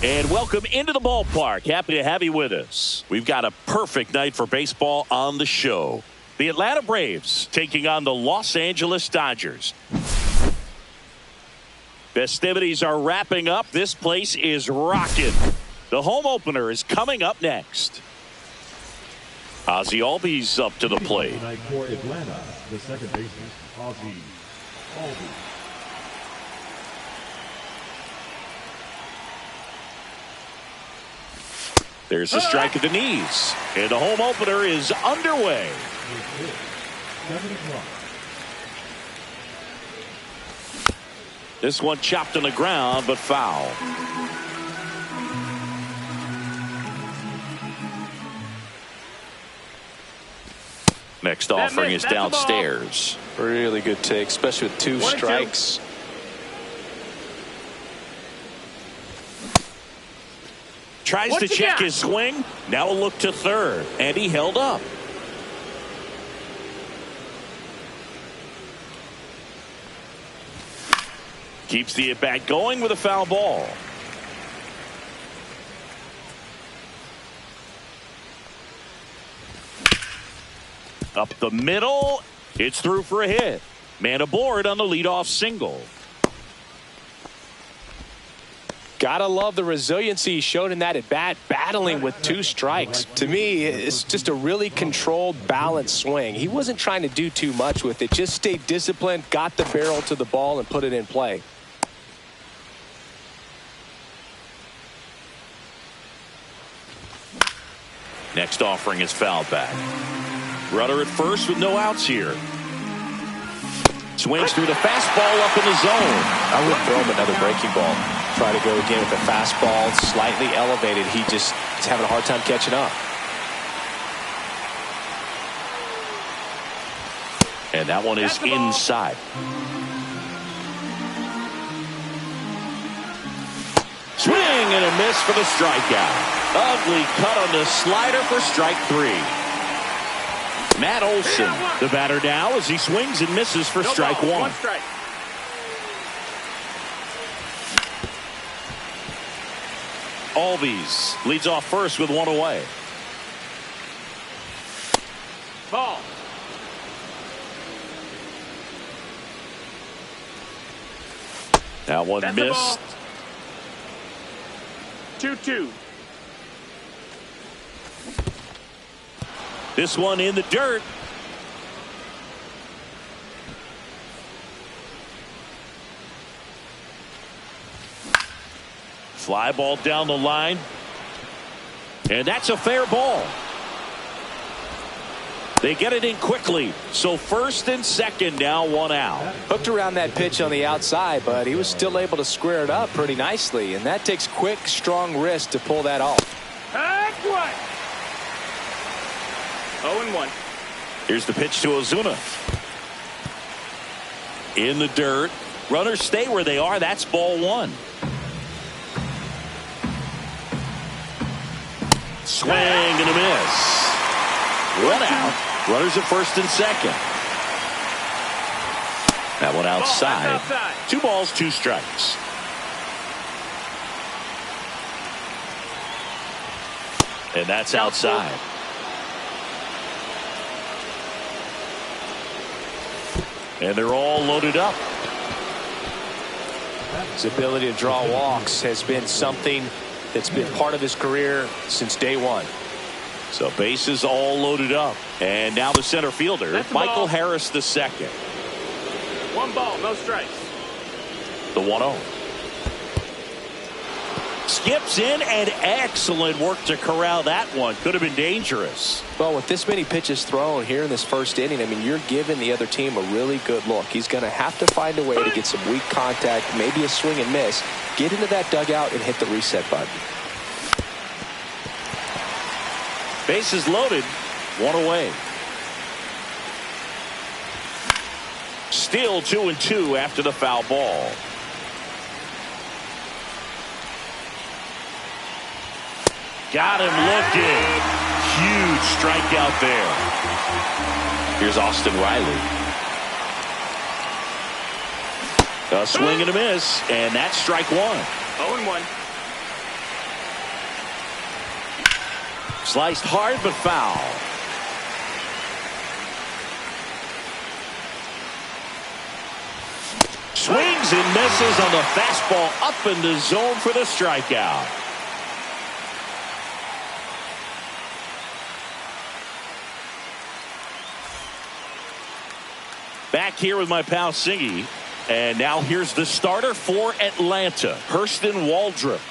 And welcome into the ballpark. Happy to have you with us. We've got a perfect night for baseball on the show. The Atlanta Braves taking on the Los Angeles Dodgers. Festivities are wrapping up. This place is rocking. The home opener is coming up next. Ozzie Albies up to the plate. Tonight for Atlanta, the second baseman, Ozzie Albies. There's a strike at the knees, and the home opener is underway. 7 o'clock. This one chopped on the ground, but foul. Next offering is downstairs. Really good take, especially with two strikes. Tries to check his swing. Now a look to third, and he held up. Keeps the at-bat going with a foul ball. Up the middle. It's through for a hit. Man aboard on the leadoff single. Gotta love the resiliency he showed in that at bat, battling with two strikes. To me, it's just a really controlled, balanced swing. He wasn't trying to do too much with it, just stayed disciplined, got the barrel to the ball, and put it in play. Next offering is fouled back. Runner at first with no outs here. Swings through the fastball up in the zone. I would throw him another breaking ball. Try to go again with the fastball, slightly elevated. He just is having a hard time catching up. And that one is inside. Swing and a miss for the strikeout. Ugly cut on the slider for strike three. Matt Olson, the batter now as he swings and misses for strike one. Albies leads off first with one away. Ball. That one missed. 2-2. This one in the dirt. Fly ball down the line. And that's a fair ball. They get it in quickly. So first and second, now one out. Hooked around that pitch on the outside, but he was still able to square it up pretty nicely. And that takes quick, strong wrist to pull that off. Heck what? 0-1. Here's the pitch to Ozuna. In the dirt. Runners stay where they are. That's ball one. Swing and a miss. One out. Runners at first and second. That one outside. 2 balls, 2 strikes. And that's outside. And they're all loaded up. His ability to draw walks has been something that's been part of his career since day one. So bases all loaded up. And now the center fielder, Michael Harris the second. 1 ball, no strikes. The 1-0. Skips in, and excellent work to corral that one. Could have been dangerous. Well, with this many pitches thrown here in this first inning, I mean, you're giving the other team a really good look. He's going to have to find a way to get some weak contact, maybe a swing and miss, get into that dugout and hit the reset button. Bases loaded, 1 away. Still 2-2 after the foul ball. Got him looking. Huge strikeout there. Here's Austin Riley. A swing and a miss, and that's strike one. 0-1. Sliced hard, but foul. Swings and misses on the fastball up in the zone for the strikeout. Back here with my pal Singy. And now here's the starter for Atlanta, Hurston Waldrop.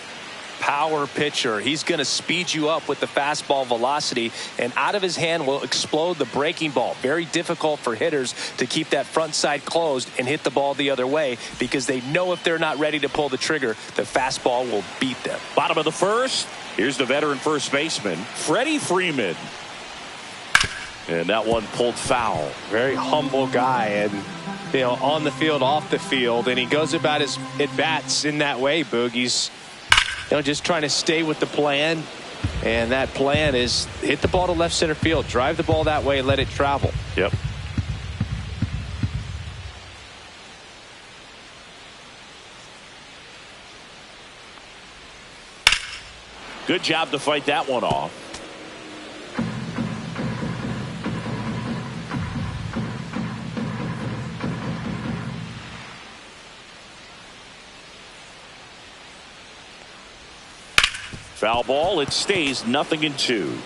Power pitcher. He's going to speed you up with the fastball velocity, and out of his hand will explode the breaking ball. Very difficult for hitters to keep that front side closed and hit the ball the other way, because they know if they're not ready to pull the trigger, the fastball will beat them. Bottom of the first. Here's the veteran first baseman, Freddie Freeman. And that one pulled foul. Very humble guy, and on the field, off the field, and he goes about his at-bats in that way, Boog. He's just trying to stay with the plan, and that plan is hit the ball to left center field, drive the ball that way, let it travel. Yep. Good job to fight that one off. Foul ball. It stays 0-2.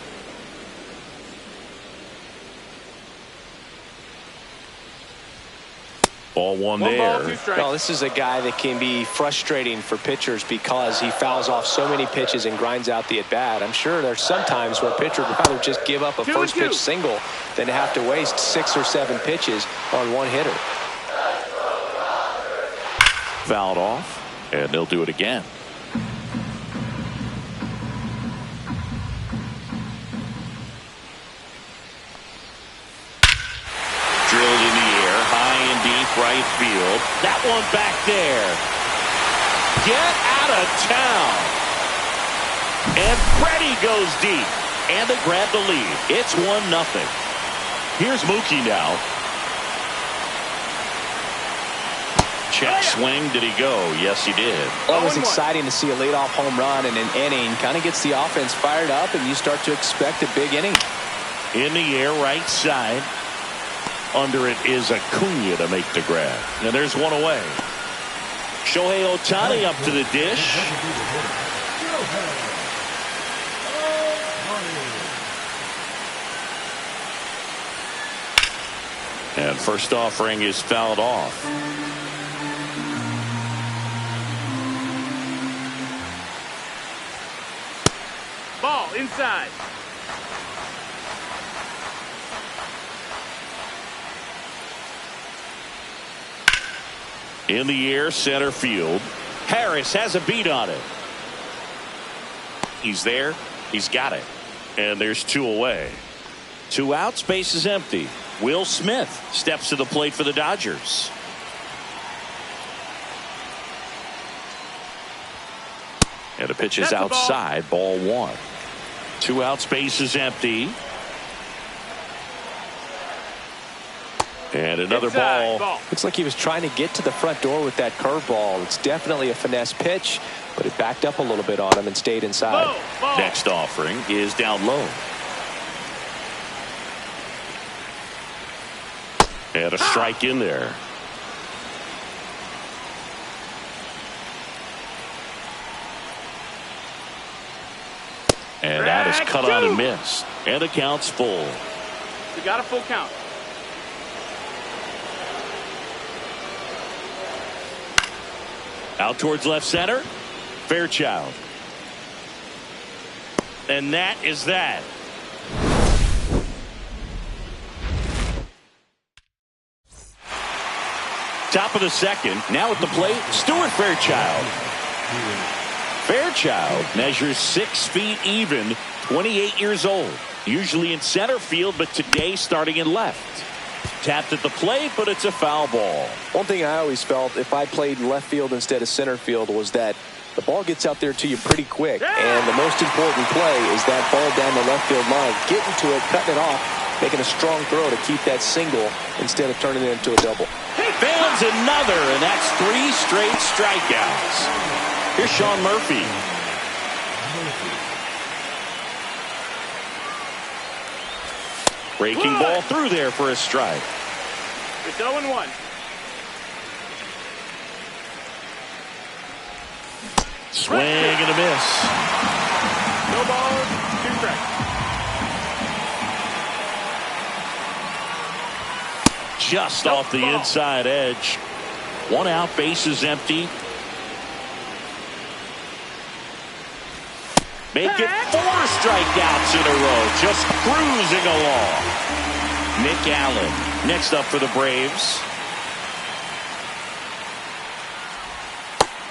Ball one there. Well, this is a guy that can be frustrating for pitchers because he fouls off so many pitches and grinds out the at-bat. I'm sure there's some times where a pitcher would rather just give up a first pitch single than have to waste 6 or 7 pitches on one hitter. Fouled off, and they'll do it again. Drilled in the air, high and deep right field. That one back there. Get out of town. And Freddie goes deep. And they grab the lead. It's 1-0. Here's Mookie now. Check swing. Did he go? Yes, he did. Well, it was exciting to see a leadoff home run in an inning. Kind of gets the offense fired up, and you start to expect a big inning. In the air, right side. Under it is Acuna to make the grab. And there's one away. Shohei Ohtani up to the dish. And first offering is fouled off. Ball inside. In the air, center field. Harris has a beat on it. He's there. He's got it. And there's 2 away. 2 outs, base is empty. Will Smith steps to the plate for the Dodgers. And the pitch is outside, ball 1. 2 outs, base is empty. And another ball. Looks like he was trying to get to the front door with that curveball. It's definitely a finesse pitch, but it backed up a little bit on him and stayed inside. Next offering is down low. And a strike in there. And that is cut on and missed. And the count's full. We got a full count. Out towards left center. Fairchild. And that is that. Top of the second. Now at the plate, Stuart Fairchild. Fairchild measures 6 feet even, 28 years old. Usually in center field, but today starting in left. Tapped at the plate, but it's a foul ball. One thing I always felt if I played left field instead of center field was that the ball gets out there to you pretty quick. And the most important play is that ball down the left field line. Getting to it, cutting it off, making a strong throw to keep that single instead of turning it into a double. Fans another, and that's 3 straight strikeouts. Here's Sean Murphy. Breaking ball through there for a strike. It's 0-1. Swing and a miss. No balls, 2 strikes. Just off the inside edge. 1 out, bases empty. Make it 4 strikeouts in a row. Just cruising along. Nick Allen next up for the Braves.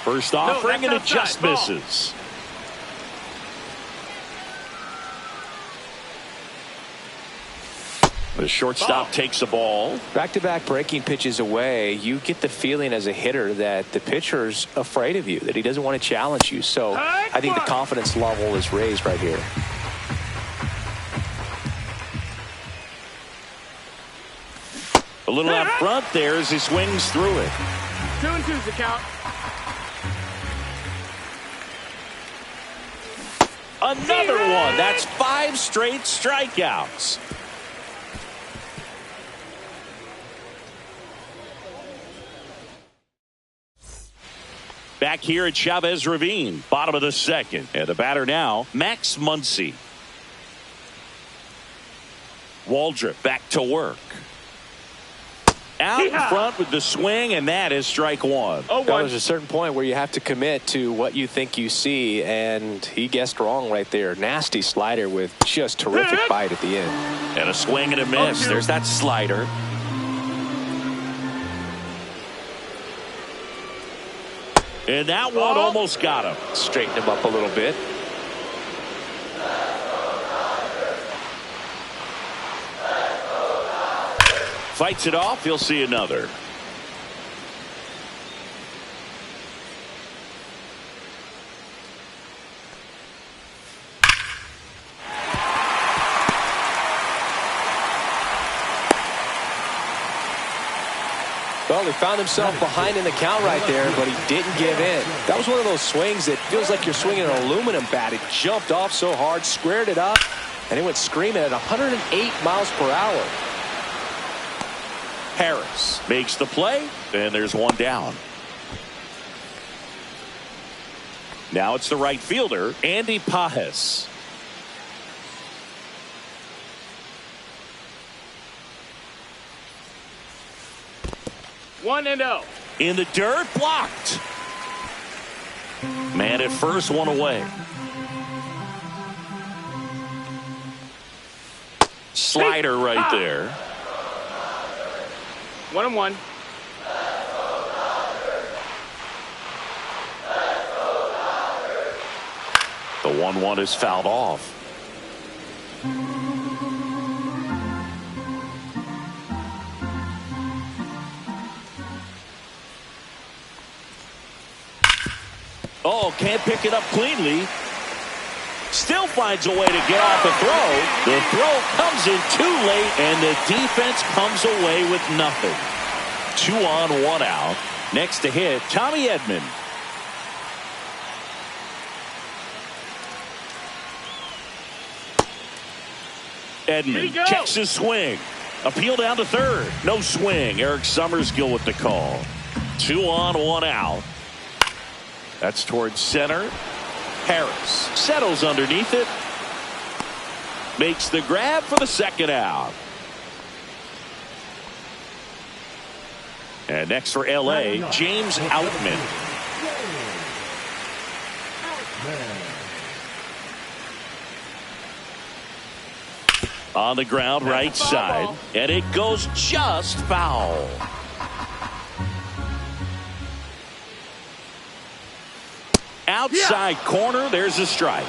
First offering and it just misses. The shortstop takes the ball. Back-to-back breaking pitches away, you get the feeling as a hitter that the pitcher's afraid of you, that he doesn't want to challenge you. So I think the confidence level is raised right here. A little out front there as he swings through it. 2-2's the count. Another one. That's 5 straight strikeouts. Back here at Chavez Ravine, bottom of the second. And the batter now, Max Muncy. Waldrop back to work. Out in front with the swing, and that is strike 1. There's a certain point where you have to commit to what you think you see, and he guessed wrong right there. Nasty slider with just terrific bite at the end. And a swing and a miss. There's that slider. And that one almost got him. Straighten him up a little bit. Fights it off. He'll see another. Well, he found himself behind in the count right there, but he didn't give in. That was one of those swings that feels like you're swinging an aluminum bat. It jumped off so hard, squared it up, and it went screaming at 108 miles per hour. Harris makes the play, and there's one down. Now it's the right fielder, Andy Pages. One and 0. In the dirt, blocked. Man at first, one away. Slider right there. 1-1. The 1-1 is fouled off. Oh, can't pick it up cleanly. Still finds a way to get off the throw. The throw comes in too late, and the defense comes away with nothing. 2 on, 1 out. Next to hit, Tommy Edman. Edman checks his swing. Appeal down to third. No swing. Eric Summerskill with the call. 2 on, 1 out. That's towards center. Harris settles underneath it. Makes the grab for the second out. And next for L.A., James Outman. On the ground, right side. And it goes just foul. Outside corner, there's a strike.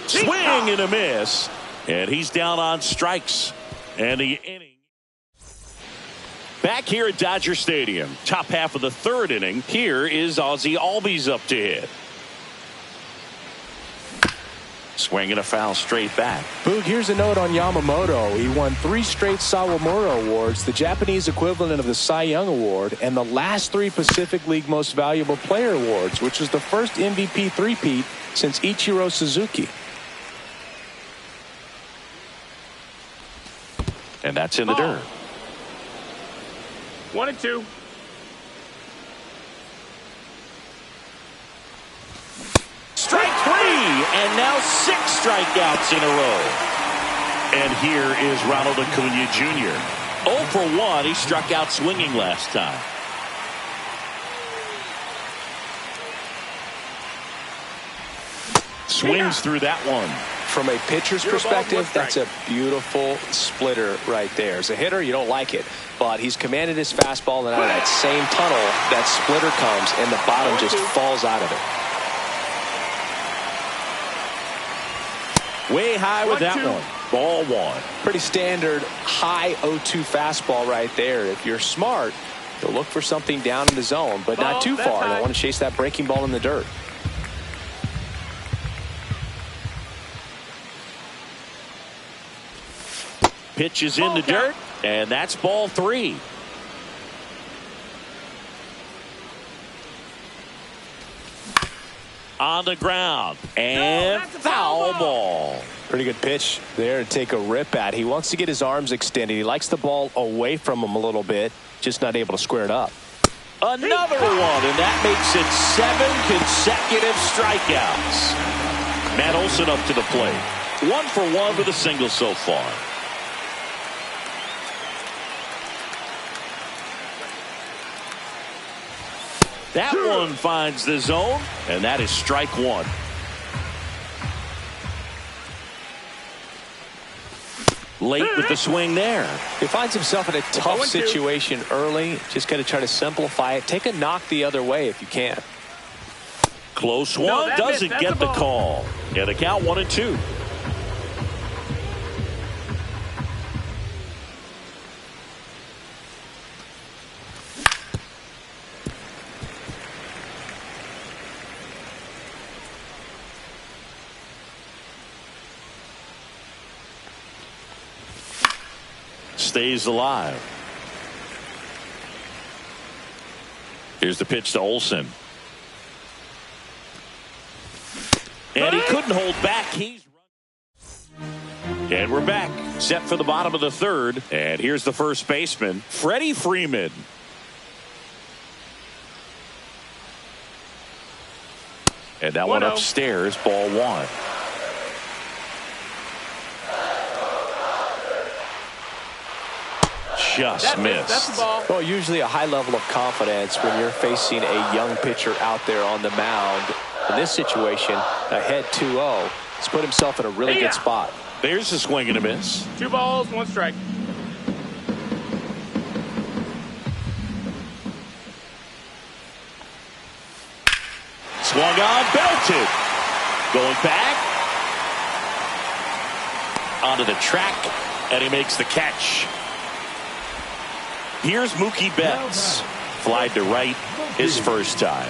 Swing and a miss. And he's down on strikes. And the inning. Back here at Dodger Stadium. Top half of the third inning. Here is Ozzie Albies up to hit. Swinging a foul straight back. Boog, here's a note on Yamamoto. He won 3 straight Sawamura Awards, the Japanese equivalent of the Cy Young Award, and the last 3 Pacific League Most Valuable Player Awards, which was the first MVP three-peat since Ichiro Suzuki. And that's in the dirt. 1 and 2. Strike 3, and now 6 strikeouts in a row. And here is Ronald Acuna Jr. 0 for 1. He struck out swinging last time. Swings through that one. From a pitcher's perspective, that's a beautiful splitter right there. As a hitter, you don't like it, but he's commanded his fastball, and out of that same tunnel, that splitter comes, and the bottom just falls out of it. Way high with that one. Ball 1. Pretty standard high 0-2 fastball right there. If you're smart, you'll look for something down in the zone, but not too far. You don't want to chase that breaking ball in the dirt. Pitch is in the dirt, and that's ball 3. On the ground, and foul ball. Pretty good pitch there to take a rip at. He wants to get his arms extended. He likes the ball away from him a little bit, just not able to square it up. Another one, and that makes it 7 consecutive strikeouts. Matt Olson up to the plate. 1 for 1 with a single so far. That one finds the zone, and that is strike 1. Late with the swing there. He finds himself in a tough situation early. Just got to try to simplify it. Take a knock the other way if you can. Close one, doesn't get the call. Yeah, the count 1 and 2. Stays alive. Here's the pitch to Olson. And he couldn't hold back. And we're back. Set for the bottom of the 3rd. And here's the first baseman, Freddie Freeman. And that one upstairs, ball 1. Just missed. That's the ball. Well, usually a high level of confidence when you're facing a young pitcher out there on the mound. In this situation, ahead 2-0, he's put himself in a really good spot. There's a swing and a miss. 2 balls, 1 strike. Swung on, belted. Going back. Onto the track, and he makes the catch. Here's Mookie Betts. Flied to right his first time.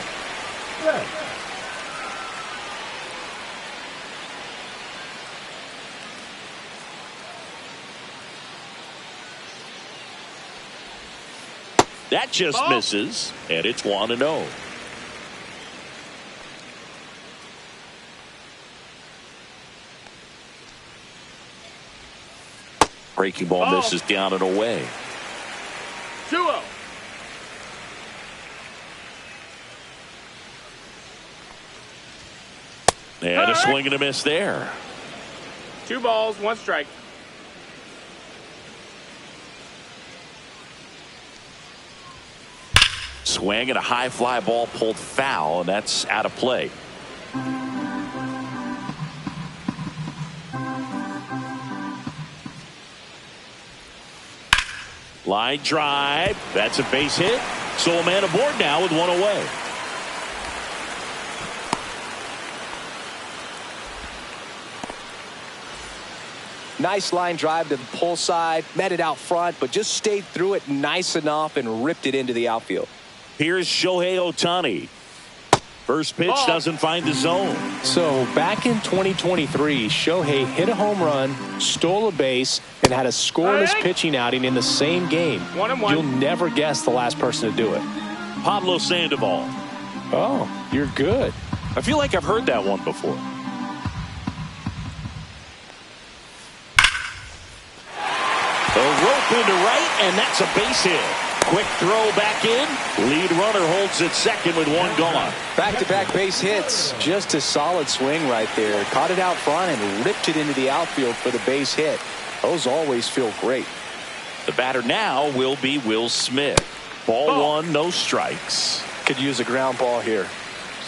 That just misses, and it's 1-0. Breaking ball misses down and away. 2-0. And a swing and a miss there. 2 balls, 1 strike. Swing and a high fly ball pulled foul, and that's out of play. Line drive. That's a base hit. So a man aboard now with 1 away. Nice line drive to the pull side. Met it out front, but just stayed through it nice enough and ripped it into the outfield. Here's Shohei Ohtani. First pitch doesn't find the zone. So back in 2023, Shohei hit a home run, stole a base, and had a scoreless pitching outing in the same game. 1-1. You'll never guess the last person to do it. Pablo Sandoval. Oh, you're good. I feel like I've heard that one before. A rope into right, and that's a base hit. Quick throw back in. Lead runner holds at second with one gone. Back-to-back base hits. Just a solid swing right there. Caught it out front and ripped it into the outfield for the base hit. Those always feel great. The batter now will be Will Smith. Ball one, no strikes. Could use a ground ball here.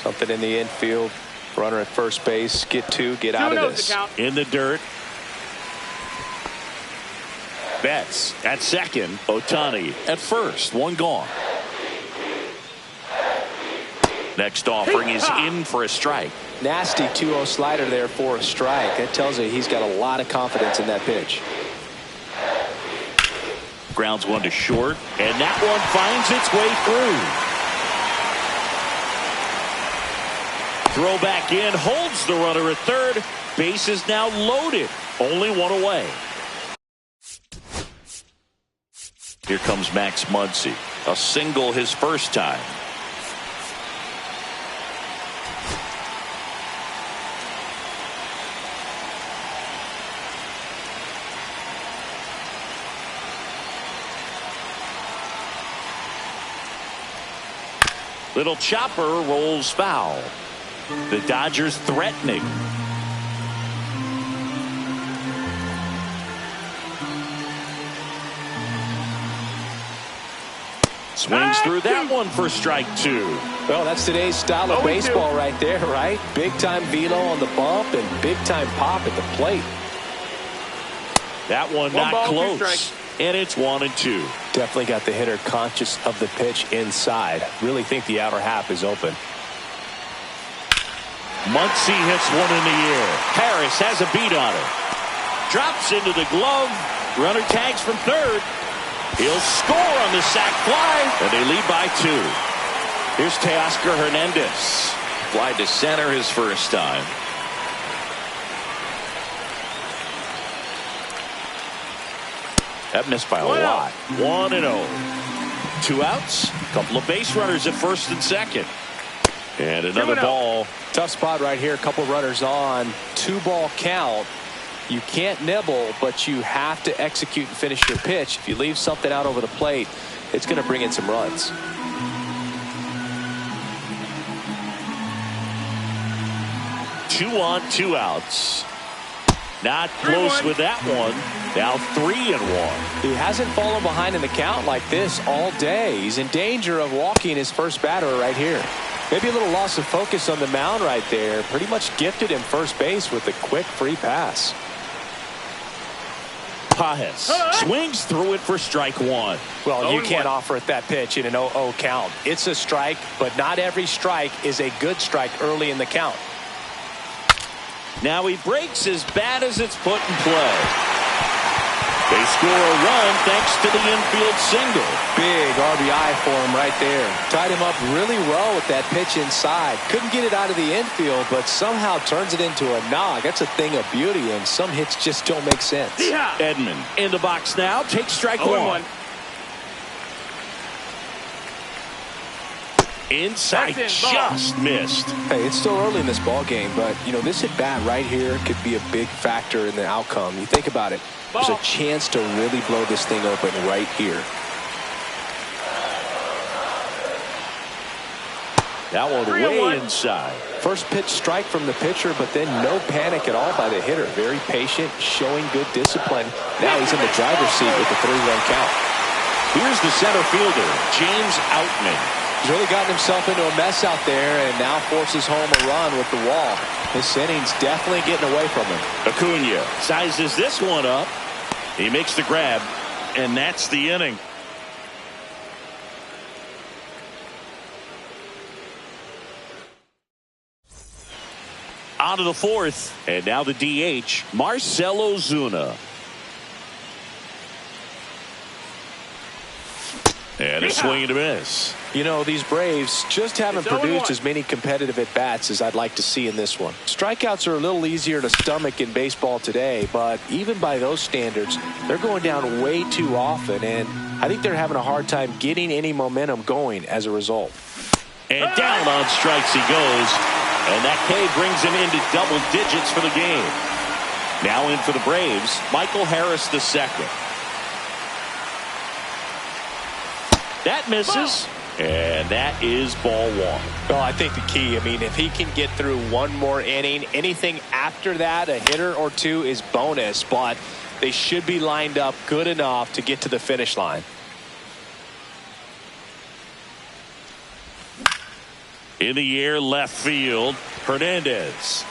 Something in the infield. Runner at first base. Get two. Get out of this. In the dirt. Betts at second. Ohtani at first. One gone. Next offering is in for a strike. Nasty 2-0 slider there for a strike. That tells you he's got a lot of confidence in that pitch. Grounds one to short, and that one finds its way through. Throw back in, holds the runner at third. Base is now loaded. Only one away. Here comes Max Muncy. A single his first time. Little chopper rolls foul. The Dodgers threatening. Swings through that one for strike two. Well, that's today's style of baseball right there, right? Big-time velo on the bump and big-time pop at the plate. That one not close. And it's 1-2. Definitely got the hitter conscious of the pitch inside. Really think the outer half is open. Muncy hits one in the air. Harris has a beat on it. Drops into the glove. Runner tags from third. He'll score on the sac fly, and they lead by 2. Here's Teoscar Hernandez. Fly to center his first time. That missed by a lot. 1-0. 2 outs. Couple of base runners at first and second. And another ball. Tough spot right here. Couple runners on. 2-ball count. You can't nibble, but you have to execute and finish your pitch. If you leave something out over the plate, it's going to bring in some runs. Two on, 2 outs. Not close with that one. Now 3-1. He hasn't fallen behind in the count like this all day. He's in danger of walking his first batter right here. Maybe a little loss of focus on the mound right there. Pretty much gifted him first base with a quick free pass. Pages swings through it for strike one. Well, you can't offer it that pitch in an 0-0 count. It's a strike, but not every strike is a good strike early in the count. Now he breaks as bad as it's put in play. They score a run thanks to the infield single. Big RBI for him right there. Tied him up really well with that pitch inside. Couldn't get it out of the infield, but somehow turns it into a nog. That's a thing of beauty, and some hits just don't make sense. Edman in the box now. Takes strike one. Inside, just missed. Hey, it's still early in this ball game, but you know, this at bat right here could be a big factor in the outcome. You think about it. There's a chance to really blow this thing open right here. That one way inside. First pitch strike from the pitcher, but then no panic at all by the hitter. Very patient, showing good discipline. Now he's in the driver's seat with the 3-run count. Here's the center fielder, James Outman. He's really gotten himself into a mess out there and now forces home a run with the wall. This inning's definitely getting away from him. Acuna sizes this one up. He makes the grab, and that's the inning. On to the fourth, and now the DH, Marcell Ozuna. And a swing and a miss. You know, these Braves just haven't It's produced 0-1. as many competitive at-bats as I'd like to see in this one. Strikeouts are a little easier to stomach in baseball today, but even by those standards, they're going down way too often, and I think they're having a hard time getting any momentum going as a result. And down on strikes he goes. And that K brings him into double digits for the game. Now in for the Braves, Michael Harris II. That misses. And that is ball one. Well, I think the key, I mean, if he can get through one more inning, anything after that, a hitter or two is bonus, but they should be lined up good enough to get to the finish line. In the air, left field, Hernandez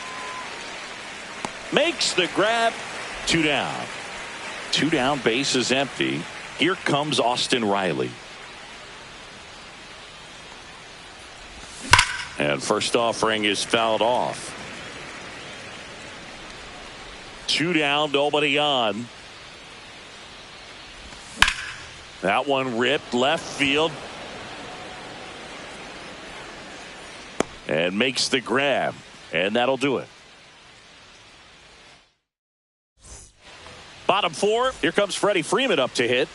makes the grab. 2 down. 2 down, base is empty. Here comes Austin Riley. And first offering is fouled off. 2 down, nobody on. That one ripped left field. And makes the grab. And that'll do it. Bottom 4. Here comes Freddie Freeman up to hit.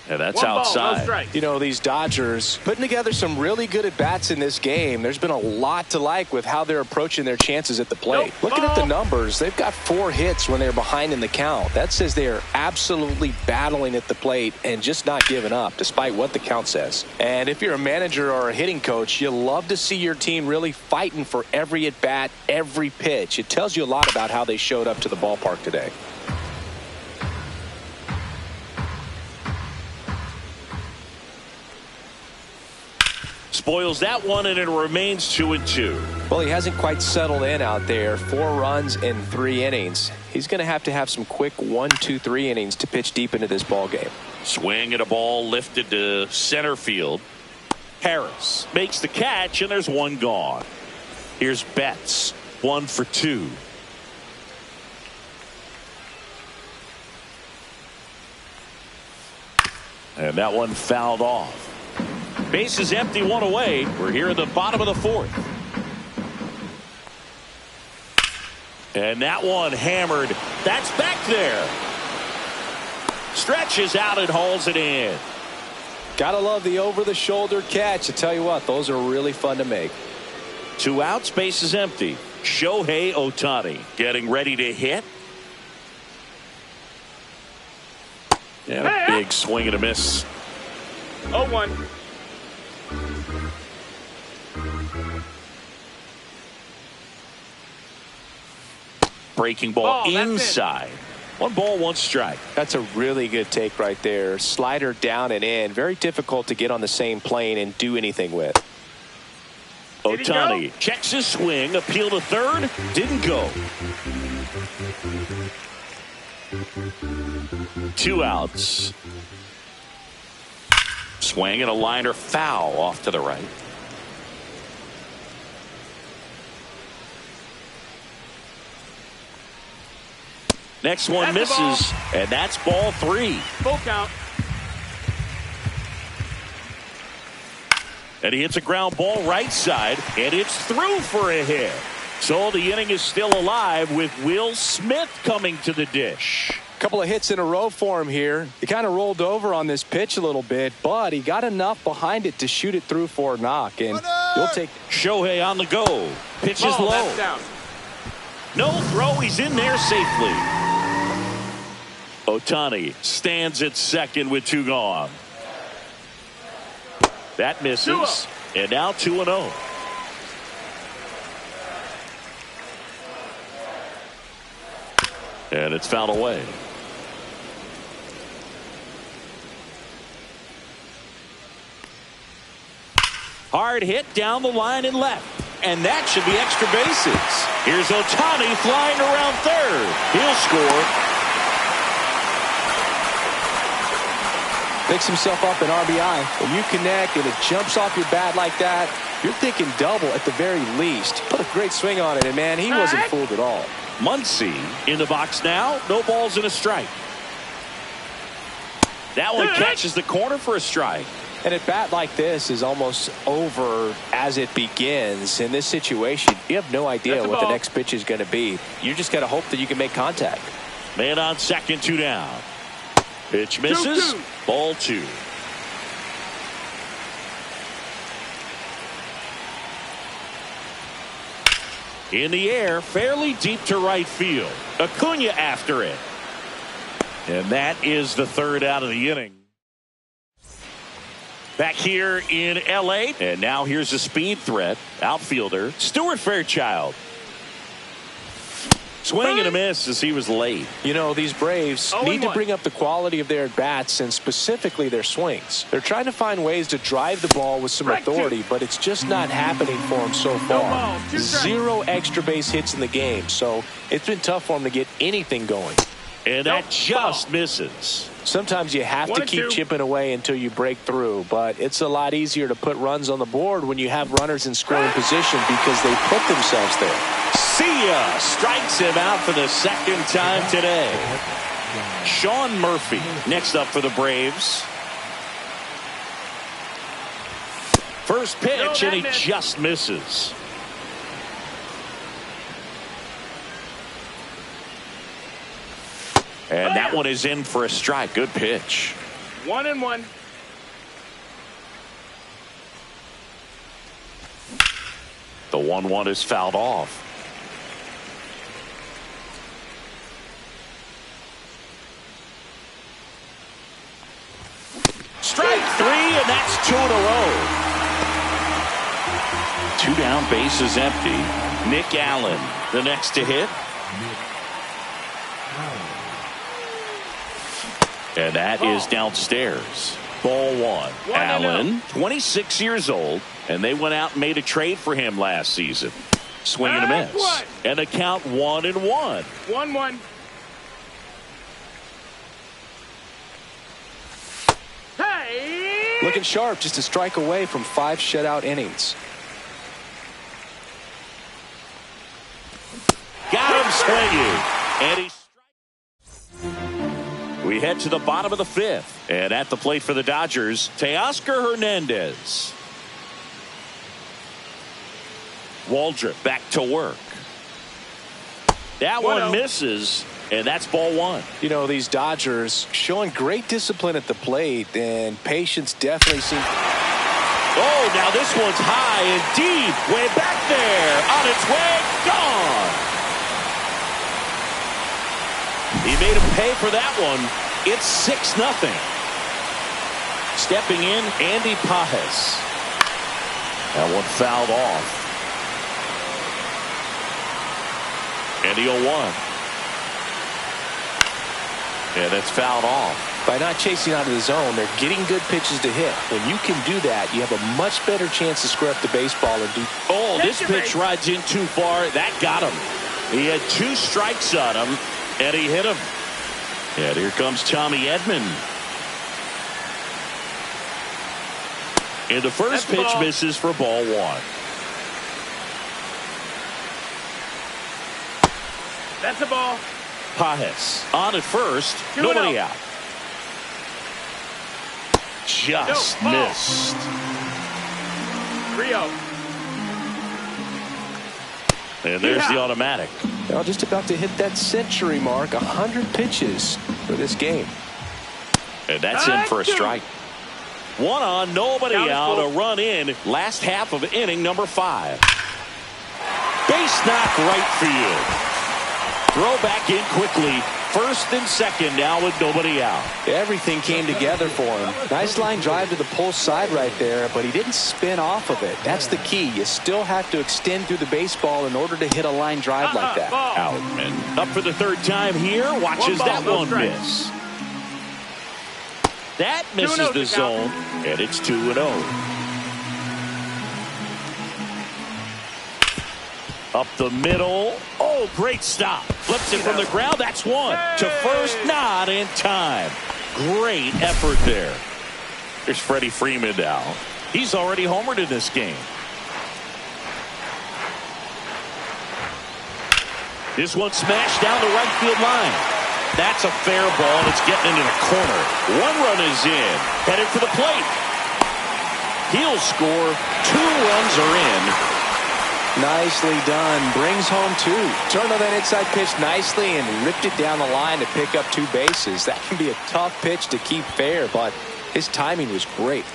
And that's outside. You know, these Dodgers putting together some really good at-bats in this game. There's been a lot to like with how they're approaching their chances at the plate. Looking at the numbers, they've got 4 hits when they're behind in the count. That says they are absolutely battling at the plate and just not giving up, despite what the count says. And if you're a manager or a hitting coach, you love to see your team really fighting for every at-bat, every pitch. It tells you a lot about how they showed up to the ballpark today. Spoils that one, and it remains 2-2. Well, he hasn't quite settled in out there. 4 runs in 3 innings. He's going to have some quick 1, 2, 3 innings to pitch deep into this ball game. Swing and a ball lifted to center field. Harris makes the catch, and there's 1 gone. Here's Betts, 1 for 2. And that one fouled off. Base is empty, 1 away. We're here at the bottom of the 4th. And that one hammered. That's back there. Stretches out and hauls it in. Gotta love the over-the-shoulder catch. I tell you what, those are really fun to make. 2 outs, base is empty. Shohei Ohtani getting ready to hit. And a big swing and a miss. 0-1. Breaking ball inside. 1 ball, 1 strike. That's a really good take right there. Slider down and in. Very difficult to get on the same plane and do anything with. Ohtani checks his swing. Appeal to third. Didn't go. 2 outs. Swing and a liner foul off to the right. Next one misses, and that's ball 3. Full count. And he hits a ground ball right side, and it's through for a hit. So the inning is still alive with Will Smith coming to the dish. Couple of hits in a row for him here. He kind of rolled over on this pitch a little bit, but he got enough behind it to shoot it through for a knock. And you'll take Shohei on the go. Pitches Ball, low. that's down. No throw. He's in there safely. Ohtani stands at second with 2 gone. That misses. And now 2-0. And it's fouled away. Hard hit down the line and left. And that should be extra bases. Here's Ohtani flying around third. He'll score. Picks himself up an RBI. When you connect and it jumps off your bat like that, you're thinking double at the very least. Put a great swing on it, and man, he wasn't fooled at all. Muncy in the box now. No balls and a strike. That one catches the corner for a strike. And at bat like this is almost over as it begins. In this situation, you have no idea what the next pitch is going to be. You just got to hope that you can make contact. Man on second, 2 down. Pitch misses. 2-2. Ball 2. In the air, fairly deep to right field. Acuna after it. And that is the 3rd out of the inning. Back here in L.A. And now here's a speed threat. Outfielder Stuart Fairchild. Swing and a miss as he was late. You know, these Braves need to bring up the quality of their at-bats and specifically their swings. They're trying to find ways to drive the ball with some authority, but it's just not happening for them so far. 0 extra base hits in the game, so it's been tough for them to get anything going. And that just misses. Sometimes you have to keep chipping away until you break through, but it's a lot easier to put runs on the board when you have runners in scoring position because they put themselves there. See ya! Strikes him out for the 2nd time today. Sean Murphy next up for the Braves. First pitch, and he just misses. And that one is in for a strike. Good pitch. 1-1. The 1-1 is fouled off. Strike 3, and that's 2 in a row. 2 down, bases empty. Nick Allen, the next to hit. And that is downstairs. Ball 1. Allen, 26 years old, and they went out and made a trade for him last season. Swing and a miss. And the count 1-1. 1-1. Hey! Looking sharp, just a strike away from 5 shutout innings. Got him swinging. And he's We head to the bottom of the 5th. And at the plate for the Dodgers, Teoscar Hernandez. Waldrop back to work. That one misses, and that's ball 1. You know, these Dodgers showing great discipline at the plate, and patience definitely seems. Oh, now this one's high and deep. Way back there. On its way. Gone. He made him pay for that one. It's 6-0. Stepping in, Andy Pages. That one fouled off. And the 0-1. And it's fouled off. By not chasing out of the zone, they're getting good pitches to hit. When you can do that, you have a much better chance to square up the baseball and do. Oh, this pitch rides in too far. That got him. He had 2 strikes on him, and he hit him. And here comes Tommy Edman. And the first pitch misses for ball 1. That's a ball. Pages on at first. Nobody out. Just missed. 3-0. And there's the automatic. Well, just about to hit that century mark. 100 pitches for this game. And that's in for a strike. 1 on, nobody out. A run in. Last half of inning number 5. Base knock right field. Throw back in quickly. First and second now with nobody out. Everything came together for him. Nice line drive to the pull side right there, but he didn't spin off of it. That's the key. You still have to extend through the baseball in order to hit a line drive like that. Out. And up for the 3rd time here. Watches that one miss. That misses the zone, and it's 2-0. Up the middle. Oh, great stop. Flips it from the ground. That's 1. To first, not in time. Great effort there. There's Freddie Freeman now. He's already homered in this game. This one smashed down the right field line. That's a fair ball, and it's getting into the corner. One run is in. Headed for the plate. He'll score. 2 runs are in. Nicely done. Brings home 2. Turned on that inside pitch nicely and ripped it down the line to pick up 2 bases. That can be a tough pitch to keep fair, but his timing was great.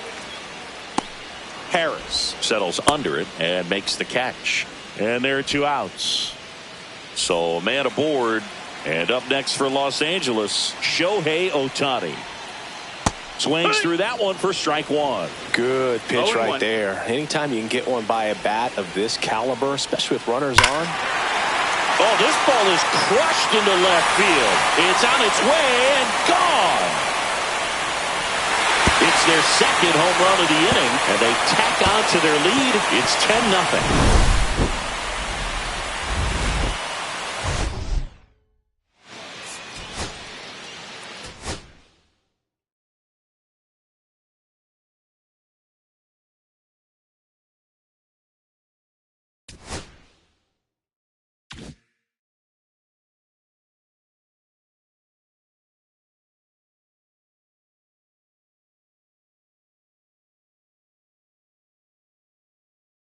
Harris settles under it and makes the catch. And there are 2 outs. So a man aboard. And up next for Los Angeles, Shohei Ohtani. Swings through that one for strike 1. Good pitch right 0-1. there. Anytime you can get one by a bat of this caliber, especially with runners on. Oh, this ball is crushed into left field. It's on its way and gone. It's their second home run of the inning, and they tack on to their lead. It's 10-0.